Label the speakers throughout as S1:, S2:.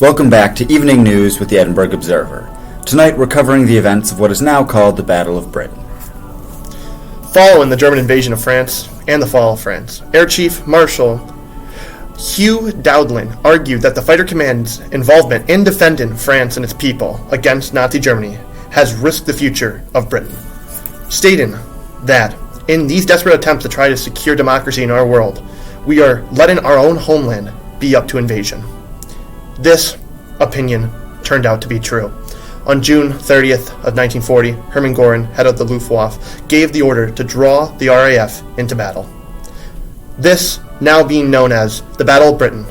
S1: Welcome back to Evening News with the Edinburgh Observer. Tonight we're covering the events of what is now called the Battle of Britain.
S2: Following the German invasion of France and the fall of France, Air Chief Marshal Hugh Dowdling argued that the fighter command's involvement in defending France and its people against Nazi Germany has risked the future of Britain, stating that in these desperate attempts to try to secure democracy in our world, we are letting our own homeland be up to invasion. This opinion turned out to be true. On June 30th of 1940, Hermann Göring, head of the Luftwaffe, gave the order to draw the RAF into battle. This, now being known as the Battle of Britain,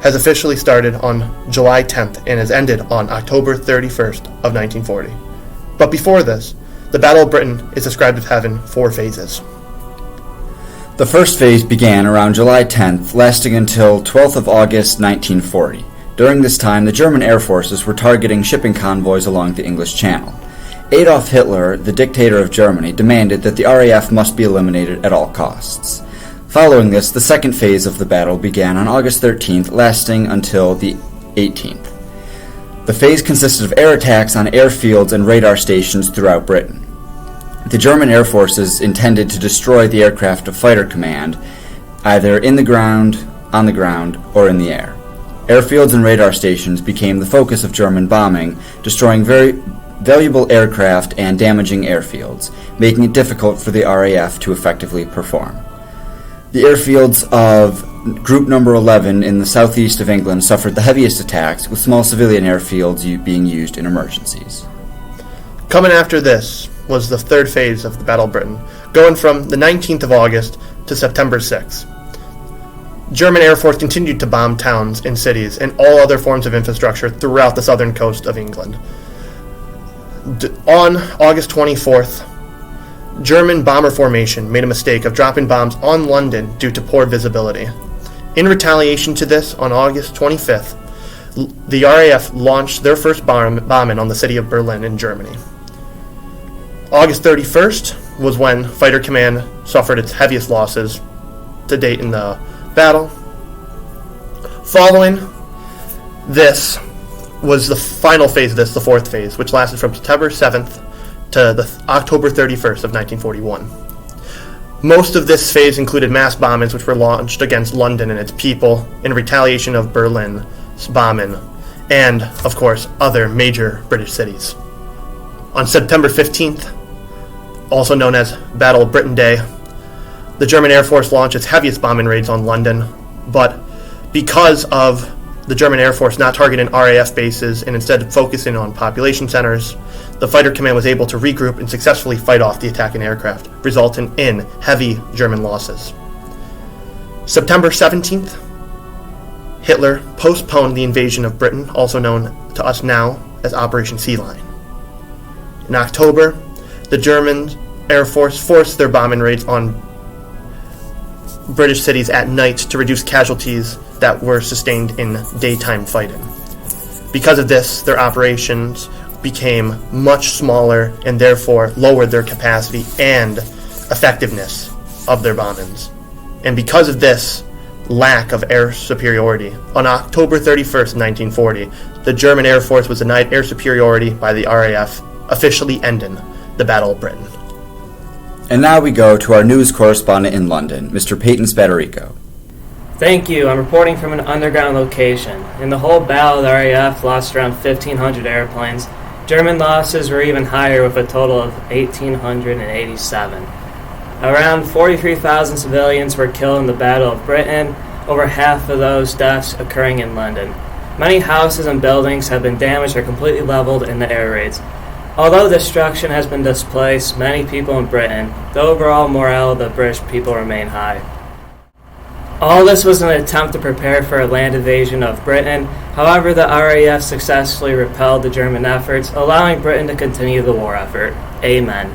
S2: has officially started on July 10th and has ended on October 31st of 1940. But before this, the Battle of Britain is described as having 4 phases.
S1: The first phase began around July 10th, lasting until 12th of August 1940. During this time, the German air forces were targeting shipping convoys along the English Channel. Adolf Hitler, the dictator of Germany, demanded that the RAF must be eliminated at all costs. Following this, the second phase of the battle began on August 13th, lasting until the 18th. The phase consisted of air attacks on airfields and radar stations throughout Britain. The German air forces intended to destroy the aircraft of Fighter Command, either in the ground, on the ground, or in the air. Airfields and radar stations became the focus of German bombing, destroying very valuable aircraft and damaging airfields, making it difficult for the RAF to effectively perform. The airfields of Group Number 11 in the southeast of England suffered the heaviest attacks, with small civilian airfields being used in emergencies.
S2: Coming after this was the third phase of the Battle of Britain, going from the 19th of August to September 6th. German Air Force continued to bomb towns and cities and all other forms of infrastructure throughout the southern coast of England. On August 24th, German bomber formation made a mistake of dropping bombs on London due to poor visibility. In retaliation to this, on August 25th, the RAF launched their first bombing on the city of Berlin in Germany. August 31st was when Fighter Command suffered its heaviest losses to date in the battle. Following this was the final phase of this, the fourth phase, which lasted from September 7th to the October 31st of 1941. Most of this phase included mass bombings which were launched against London and its people in retaliation of Berlin's bombing and, of course, other major British cities. On September 15th, also known as Battle of Britain Day, the German Air Force launched its heaviest bombing raids on London, but because of the German Air Force not targeting RAF bases and instead focusing on population centers, the Fighter Command was able to regroup and successfully fight off the attacking aircraft, resulting in heavy German losses. September 17th, Hitler postponed the invasion of Britain, also known to us now as Operation Sea Lion. In October, the German Air Force forced their bombing raids on British cities at night to reduce casualties that were sustained in daytime fighting. Because of this, their operations became much smaller and therefore lowered their capacity and effectiveness of their bombings. And because of this lack of air superiority, on October 31st, 1940, the German Air Force was denied air superiority by the RAF, officially ending the Battle of Britain.
S1: And now we go to our news correspondent in London, Mr. Peyton Spadarico.
S3: Thank you. I'm reporting from an underground location. In the whole battle, the RAF lost around 1,500 airplanes. German losses were even higher, with a total of 1,887. Around 43,000 civilians were killed in the Battle of Britain, over half of those deaths occurring in London. Many houses and buildings have been damaged or completely leveled in the air raids. Although destruction has been displaced many people in Britain, the overall morale of the British people remain high. All this was an attempt to prepare for a land invasion of Britain. However, the RAF successfully repelled the German efforts, allowing Britain to continue the war effort. Amen.